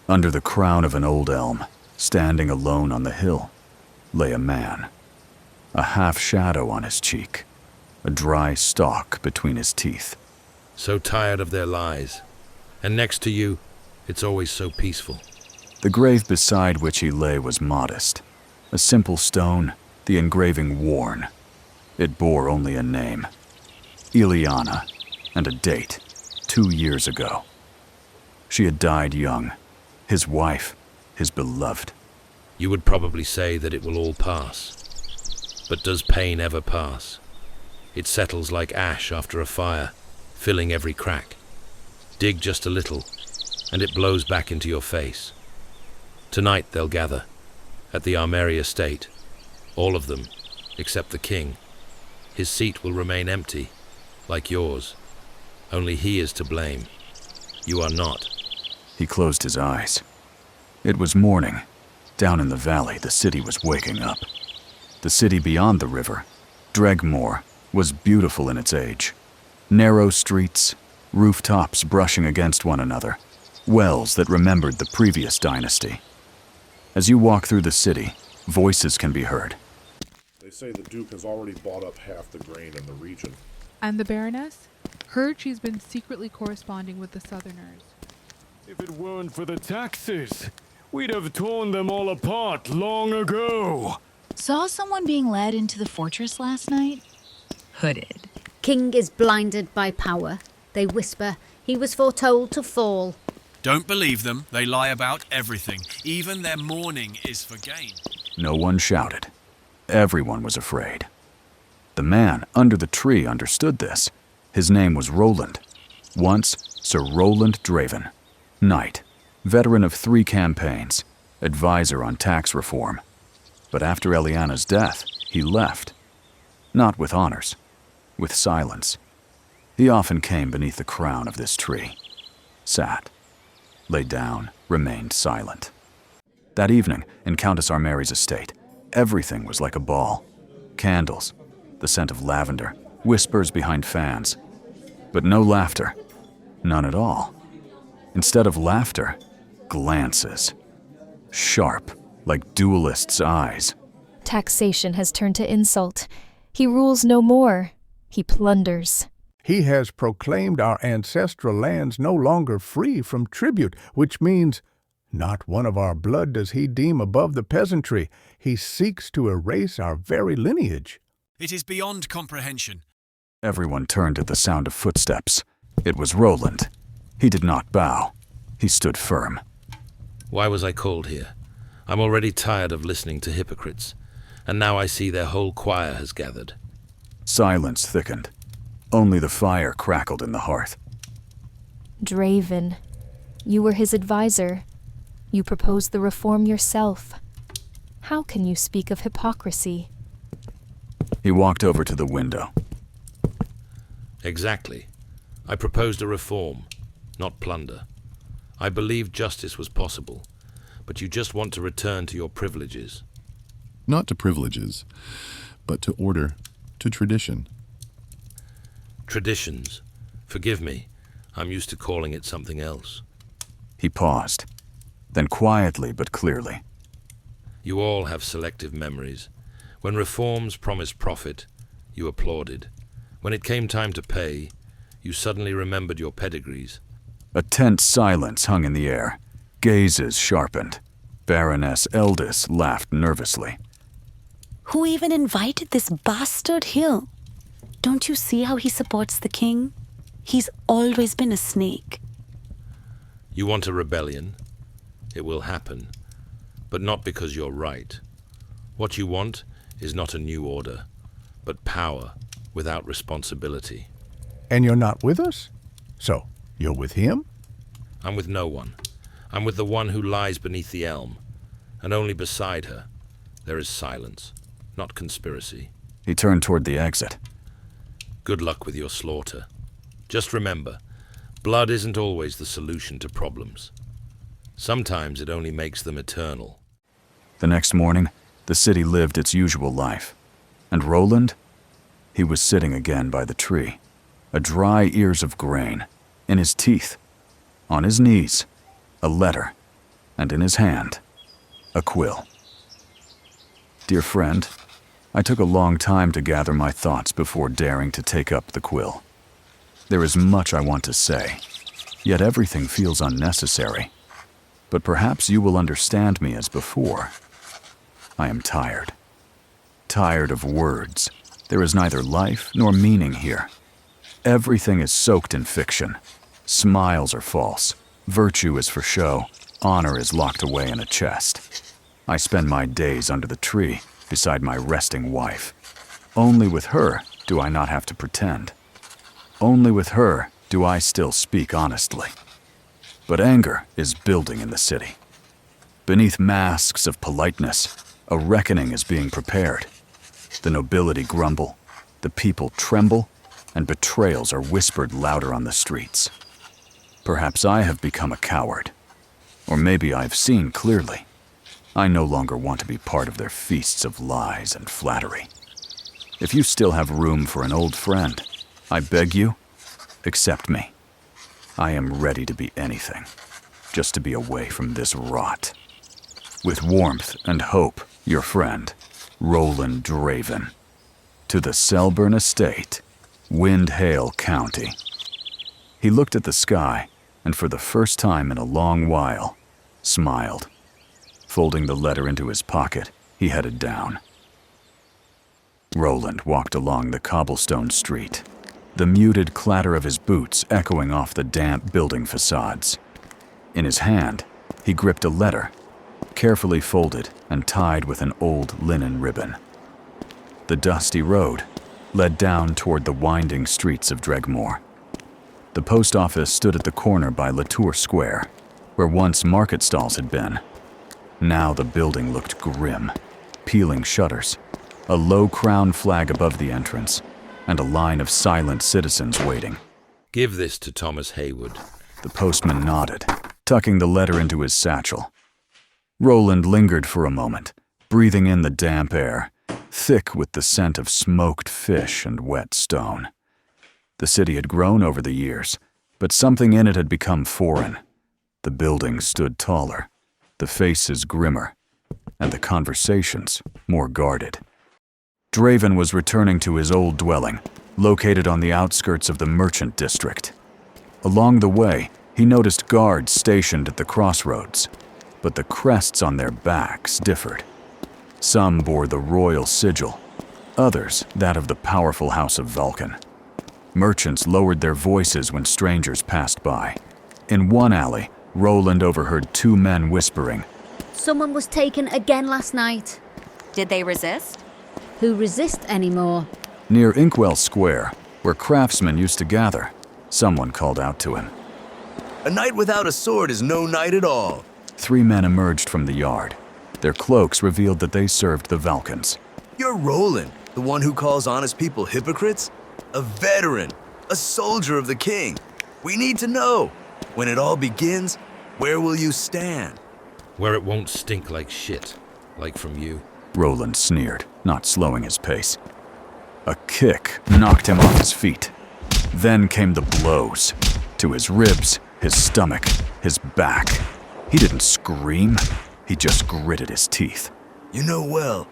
Under the crown of an old elm, standing alone on the hill, lay a man. A half-shadow on his cheek, a dry stalk between his teeth. So tired of their lies. And next to you, it's always so peaceful. The grave beside which he lay was modest. A simple stone, the engraving worn. It bore only a name, Ileana, and a date, 2 years ago. She had died young, his wife, his beloved. You would probably say that it will all pass. But does pain ever pass? It settles like ash after a fire, filling every crack. Dig just a little, and it blows back into your face. Tonight they'll gather, at the Armery estate. All of them, except the king. His seat will remain empty, like yours. Only he is to blame. You are not. He closed his eyes. It was morning. Down in the valley, the city was waking up. The city beyond the river, Dregmore, was beautiful in its age. Narrow streets, rooftops brushing against one another, wells that remembered the previous dynasty. As you walk through the city, voices can be heard. They say the Duke has already bought up half the grain in the region. And the Baroness? Heard she's been secretly corresponding with the Southerners. If it weren't for the taxes, we'd have torn them all apart long ago. Saw someone being led into the fortress last night? Hooded. King is blinded by power. They whisper he was foretold to fall. Don't believe them. They lie about everything. Even their mourning is for gain. No one shouted. Everyone was afraid. The man under the tree understood this. His name was Roland. Once, Sir Roland Draven. Knight, veteran of 3 campaigns, advisor on tax reform. But after Eliana's death, he left. Not with honors, with silence. He often came beneath the crown of this tree, sat, lay down, remained silent. That evening, in Countess Armery's estate, everything was like a ball. Candles, the scent of lavender, whispers behind fans. But no laughter, none at all. Instead of laughter, glances. Sharp, like duelists' eyes. Taxation has turned to insult. He rules no more. He plunders. He has proclaimed our ancestral lands no longer free from tribute, which means not one of our blood does he deem above the peasantry. He seeks to erase our very lineage. It is beyond comprehension. Everyone turned at the sound of footsteps. It was Roland. He did not bow. He stood firm. Why was I called here? I'm already tired of listening to hypocrites, and now I see their whole choir has gathered. Silence thickened. Only the fire crackled in the hearth. Draven, you were his advisor. You proposed the reform yourself. How can you speak of hypocrisy? He walked over to the window. Exactly. I proposed a reform, not plunder. I believed justice was possible, but you just want to return to your privileges. Not to privileges, but to order, to tradition. Traditions. Forgive me, I'm used to calling it something else. He paused, then quietly but clearly. You all have selective memories. When reforms promised profit, you applauded. When it came time to pay, you suddenly remembered your pedigrees. A tense silence hung in the air. Gazes sharpened. Baroness Eldis laughed nervously. Who even invited this bastard here? Don't you see how he supports the king? He's always been a snake. You want a rebellion? It will happen, but not because you're right. What you want is not a new order, but power without responsibility. And you're not with us? So, you're with him? I'm with no one. I'm with the one who lies beneath the elm, and only beside her there is silence, not conspiracy. He turned toward the exit. Good luck with your slaughter. Just remember, blood isn't always the solution to problems. Sometimes it only makes them eternal. The next morning, the city lived its usual life. And Roland? He was sitting again by the tree, a dry ears of grain, in his teeth. On his knees, a letter, and in his hand, a quill. Dear friend, I took a long time to gather my thoughts before daring to take up the quill. There is much I want to say, yet everything feels unnecessary. But perhaps you will understand me as before. I am tired. Tired of words. There is neither life nor meaning here. Everything is soaked in fiction. Smiles are false. Virtue is for show. Honor is locked away in a chest. I spend my days under the tree, beside my resting wife. Only with her do I not have to pretend. Only with her do I still speak honestly. But anger is building in the city. Beneath masks of politeness, a reckoning is being prepared. The nobility grumble, the people tremble, and betrayals are whispered louder on the streets. Perhaps I have become a coward. Or maybe I've seen clearly. I no longer want to be part of their feasts of lies and flattery. If you still have room for an old friend, I beg you, accept me. I am ready to be anything, just to be away from this rot. With warmth and hope, your friend, Roland Draven. To the Selburne Estate, Windhale County. He looked at the sky, and for the first time in a long while, smiled. Folding the letter into his pocket, he headed down. Roland walked along the cobblestone street, the muted clatter of his boots echoing off the damp building facades. In his hand, he gripped a letter, carefully folded and tied with an old linen ribbon. The dusty road led down toward the winding streets of Dregmore. The post office stood at the corner by Latour Square, where once market stalls had been. Now the building looked grim, peeling shutters, a low crown flag above the entrance, and a line of silent citizens waiting. Give this to Thomas Haywood. The postman nodded, tucking the letter into his satchel. Roland lingered for a moment, breathing in the damp air, thick with the scent of smoked fish and wet stone. The city had grown over the years, but something in it had become foreign. The buildings stood taller, the faces grimmer, and the conversations more guarded. Draven was returning to his old dwelling, located on the outskirts of the merchant district. Along the way, he noticed guards stationed at the crossroads, but the crests on their backs differed. Some bore the royal sigil, others that of the powerful House of Vulcan. Merchants lowered their voices when strangers passed by. In one alley, Roland overheard two men whispering, Someone was taken again last night. Did they resist? Who resist anymore? Near Inkwell Square, where craftsmen used to gather, someone called out to him. A knight without a sword is no knight at all. Three men emerged from the yard. Their cloaks revealed that they served the Vulcans. You're Roland, the one who calls honest people hypocrites? A veteran, a soldier of the king. We need to know, when it all begins, where will you stand? Where it won't stink like shit, like from you. Roland sneered, not slowing his pace. A kick knocked him off his feet. Then came the blows, to his ribs, his stomach, his back. He didn't scream, he just gritted his teeth. You know well,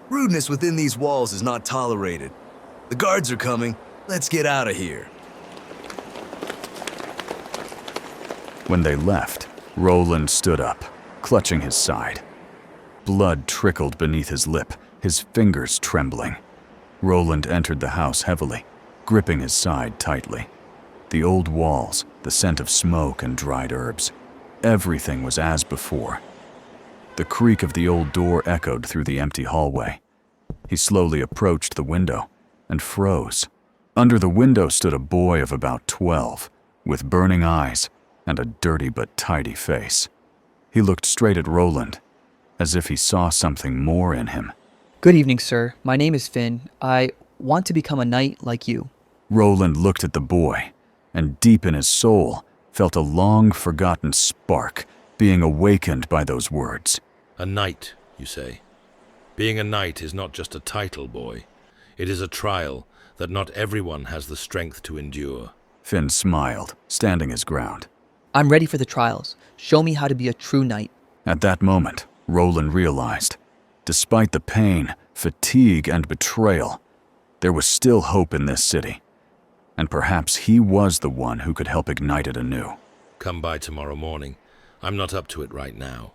rudeness within these walls is not tolerated. The guards are coming, let's get out of here. When they left, Roland stood up, clutching his side. Blood trickled beneath his lip, his fingers trembling. Roland entered the house heavily, gripping his side tightly. The old walls, the scent of smoke and dried herbs. Everything was as before. The creak of the old door echoed through the empty hallway. He slowly approached the window and froze. Under the window stood a boy of about 12, with burning eyes and a dirty but tidy face. He looked straight at Roland, as if he saw something more in him. Good evening, sir. My name is Finn. I want to become a knight like you. Roland looked at the boy, and deep in his soul felt a long-forgotten spark being awakened by those words. A knight, you say? Being a knight is not just a title, boy. It is a trial that not everyone has the strength to endure. Finn smiled, standing his ground. I'm ready for the trials. Show me how to be a true knight. At that moment, Roland realized, despite the pain, fatigue, and betrayal, there was still hope in this city. And perhaps he was the one who could help ignite it anew. Come by tomorrow morning. I'm not up to it right now.